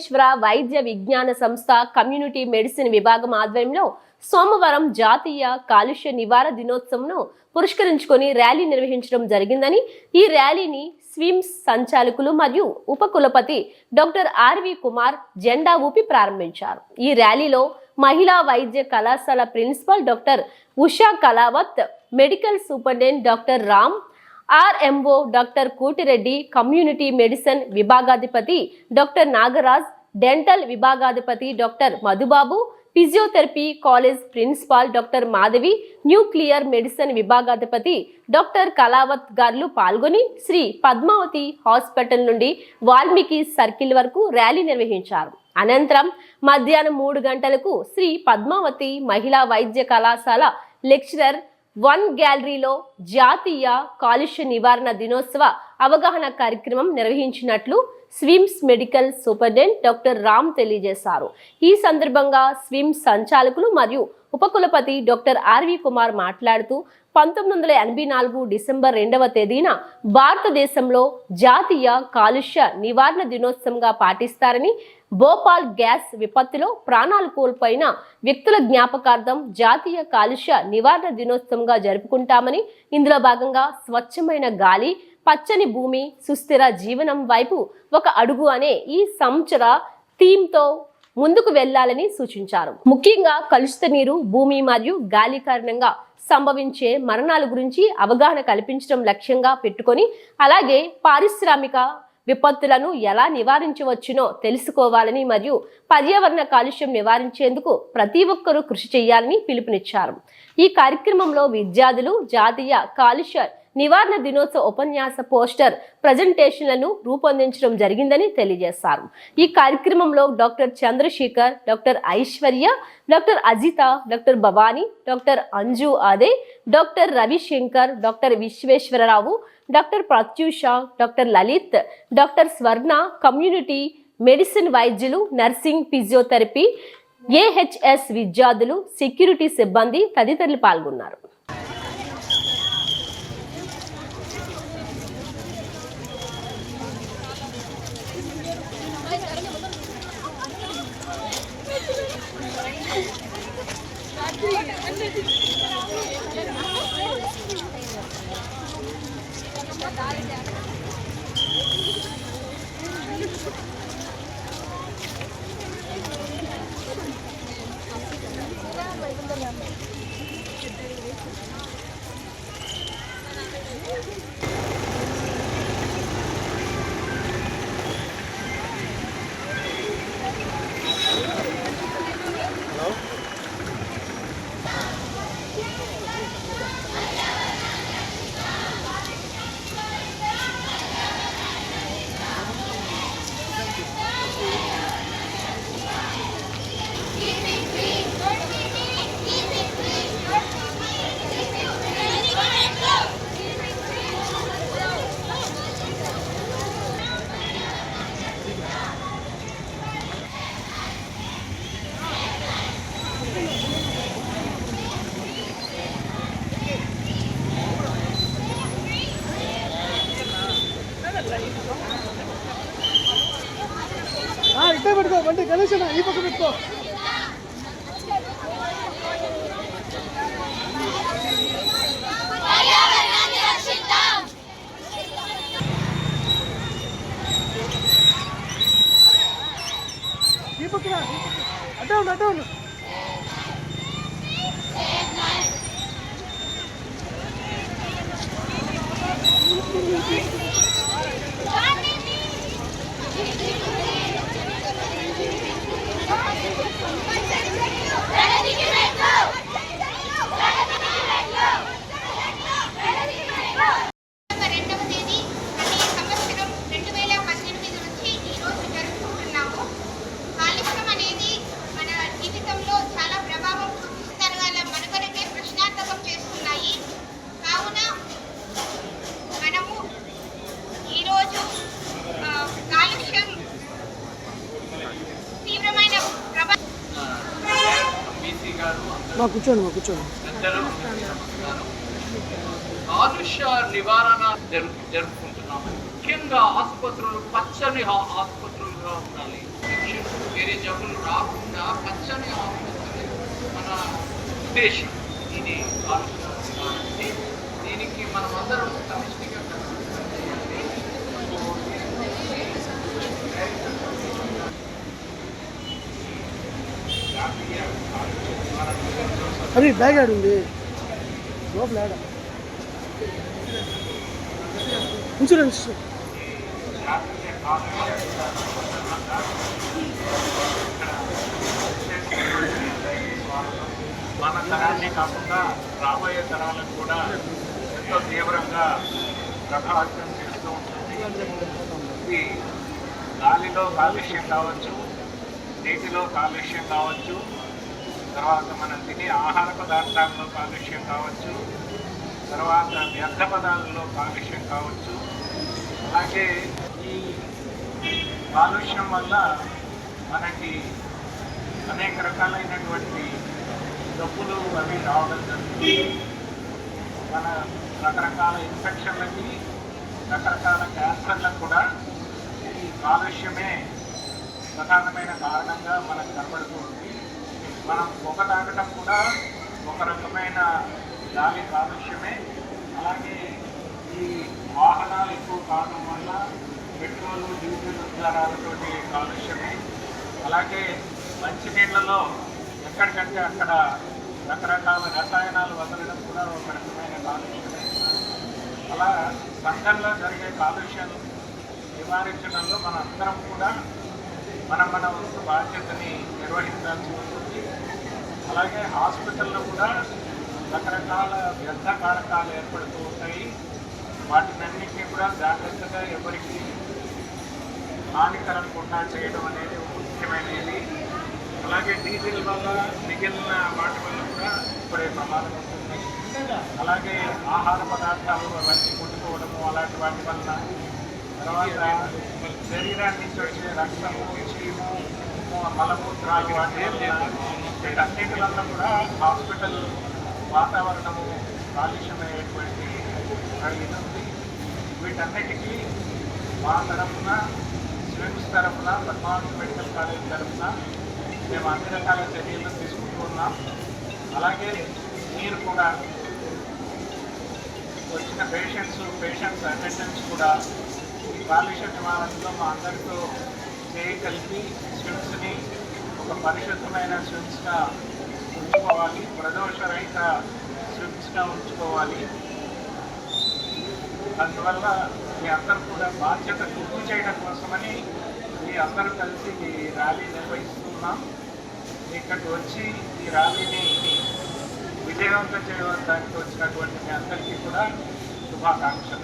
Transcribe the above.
విశ్వేశ్వర వైద్య విజ్ఞాన సంస్థ కమ్యూనిటీ మెడిసిన్ విభాగం ఆధ్వర్యంలో సోమవారం జాతీయ కాలుష్య నివారణ దినోత్సవంను పురస్కరించుకొని ర్యాలీ నిర్వహించడం జరిగిందని, ఈ ర్యాలీని స్విమ్స్ సంచాలకులు మరియు ఉపకులపతి డాక్టర్ ఆర్వి కుమార్ జెండా ఊపి ప్రారంభించారు. ఈ ర్యాలీలో మహిళా వైద్య కళాశాల principal doctor Usha Kalavath, medical superintendent doctor Ram, RMO doctor Kotireddy, community medicine విభాగాధిపతి డాక్టర్ నాగరాజ్, డెంటల్ విభాగాధిపతి doctor Madhubabu, physiotherapy college principal doctor Madhavi, nuclear medicine విభాగాధిపతి డాక్టర్ కళావత్ గారు పాల్గొని శ్రీ పద్మావతి హాస్పిటల్ నుండి వాల్మీకి సర్కిల్ వరకు ర్యాలీ నిర్వహించారు. అనంతరం మధ్యాహ్నం 3 గంటలకు శ్రీ పద్మావతి మహిళా వైద్య కళాశాల లెక్చరర్ 1 గ్యాలరీలో జాతీయ కాలుష్య నివారణ దినోత్సవ అవగాహన కార్యక్రమం నిర్వహించినట్లు SVIMS medical superintendent doctor Ram తెలియజేశారు. ఈ సందర్భంగా స్విమ్స్ సంచాలకులు మరియు ఉపకులపతి డాక్టర్ ఆర్వి కుమార్ మాట్లాడుతూ 1984 డిసెంబర్ 2వ తేదీన భారతదేశంలో జాతీయ కాలుష్య నివారణ దినోత్సవంగా పాటిస్తారని, భోపాల్ గ్యాస్ విపత్తులో ప్రాణాలు కోల్పోయిన వ్యక్తుల జ్ఞాపకార్థం జాతీయ కాలుష్య నివారణ దినోత్సవంగా జరుపుకుంటామని, ఇందులో భాగంగా స్వచ్ఛమైన గాలి, పచ్చని భూమి, సుస్థిర జీవనం వైపు ఒక అడుగు అనే ఈ సంవత్సర థీమ్తో ముందుకు వెళ్లాలని సూచించారు. ముఖ్యంగా కలుషిత నీరు, భూమి మరియు గాలి కారణంగా సంభవించే మరణాల గురించి అవగాహన కల్పించడం లక్ష్యంగా పెట్టుకొని, అలాగే పారిశ్రామిక విపత్తులను ఎలా నివారించవచ్చునో తెలుసుకోవాలని మరియు పర్యావరణ కాలుష్యం నివారించేందుకు ప్రతి ఒక్కరూ కృషి చేయాలని పిలుపునిచ్చారు. ఈ కార్యక్రమంలో విద్యార్థులు జాతీయ కాలుష్య నివారణ దినోత్సవ ఉపన్యాస పోస్టర్ ప్రజెంటేషన్లను రూపొందించడం జరిగిందని తెలియజేశారు. ఈ కార్యక్రమంలో doctor Chandrashekar, doctor Aishwarya, doctor Ajitha, doctor Bhavani, doctor Anju Aade, doctor Ravishankar, doctor Visweswararao, doctor Pratyusha, doctor Lalith, doctor Swarna, community medicine వైద్యులు, నర్సింగ్, ఫిజియోథెరపీ, ఏహెచ్ఎస్ విద్యార్థులు, సెక్యూరిటీ సిబ్బంది తదితరులు పాల్గొన్నారు. ఇట్టే పెట్టుకో బండి గణేష్ ఈ పక్క పెట్టుకో. ఈ పక్కన అడ్డా ఉండు అడ్డా ఉండు. కూర్చోండి. కాలుష్య నివారణ జరుపుకుంటున్నాము. ముఖ్యంగా ఆసుపత్రులు పచ్చని ఆసుపత్రులుగా ఉండాలి. వేరే జబ్బులు రాకుండా పచ్చని ఆకుపచ్చని మన ఉద్దేశం. ఇది కాలుష్య నివారణకి. దీనికి మనం అందరం సమిష్టిగా చేయాలి. జాతీయ కాలుష్య నివారణ దినోత్సవం అది బ్యాగ్ యాడ్ ఉంది లోపల యాడ్ ఇన్సూరెన్స్ జాతీయ కాలుష్య మన తరాన్ని కాకుండా రాబోయే తరాలకు కూడా ఎంతో తీవ్రంగా ప్రభావితం చేస్తూ ఉంటుంది. ఇది గాలిలో కాలుష్యం కావచ్చు, నీటిలో కాలుష్యం కావచ్చు, తర్వాత మనం తినే ఆహార పదార్థాల్లో కాలుష్యం కావచ్చు, తర్వాత వ్యర్థ పదార్థాలలో కాలుష్యం కావచ్చు. అలాగే ఈ కాలుష్యం వల్ల మనకి అనేక రకాలైనటువంటి జబ్బులు అవి రావడం జరుగుతుంది. మన రకరకాల ఇన్ఫెక్షన్లకి, రకరకాల క్యాన్సర్లకు కూడా ఈ కాలుష్యమే ప్రధానమైన కారణంగా మనకు కనబడుతూ ఉంది. మనం పొగ తాగడం కూడా ఒక రకమైన గాలి కాలుష్యమే. అలాగే ఈ వాహనాలు ఎక్కువ కావడం వల్ల పెట్రోలు, డీజిల్ ఉద్గారాలతోటి కాలుష్యమే. అలాగే మంచినీళ్ళలో ఎక్కడికంటే అక్కడ రకరకాల రసాయనాలు వదలడం కూడా ఒక రకమైన కాలుష్యమే. అలా సంఘంలో జరిగే కాలుష్యాలు నివారించడంలో మన అందరం కూడా మన వంతు బాధ్యతని నిర్వహించాల్సి ఉంటుంది. అలాగే హాస్పిటల్లో కూడా రకరకాల వ్యర్థ కారకాలు ఏర్పడుతూ ఉంటాయి. వాటినన్నింటినీ కూడా జాగ్రత్తగా ఎవరికి హానికరకుండా చేయడం అనేది ముఖ్యమైనది. అలాగే డీజిల్ వల్ల మిగిలిన వాటి వల్ల కూడా ఇప్పుడే ప్రమాదం ఉంటుంది. అలాగే ఆహార పదార్థాలు అవన్నీ ముట్టుకోవడము అలాంటి వాటి వల్ల, తర్వాత శరీరాన్ని నుంచి వచ్చే రక్తము, చీము, మలమూత్రాలు వాటి వీటన్నిటి వల్ల కూడా హాస్పిటల్ వాతావరణము కాలుష్యమయ్యేటువంటి ఇది ఉంది. వీటన్నిటికీ మా తరఫున, స్విమ్స్ తరఫున, పద్మావతి మెడికల్ కాలేజ్ తరఫున మేము అన్ని రకాల చర్యలు తీసుకుంటూ ఉన్నాం. అలాగే మీరు కూడా వచ్చిన పేషెంట్స్ అటెండెన్స్ కూడా ఈ కాలుష్య నివారణలో మా అందరితో చేయి కలిపి స్విమ్స్ని ఒక పరిశుద్ధమైన స్విమ్స్గా ఉంచుకోవాలి, ప్రదోషరహిత స్విమ్స్గా ఉంచుకోవాలి. అందువల్ల మీ అందరూ కూడా బాధ్యత గుర్తు చేయడం కోసమని మీ అందరూ కలిసి ఈ ర్యాలీ నిర్వహిస్తున్నాం. ఇక్కడికి వచ్చి ఈ ర్యాలీని విజయవంతం చేయడానికి వచ్చినటువంటి మీ అందరికీ కూడా శుభాకాంక్షలు.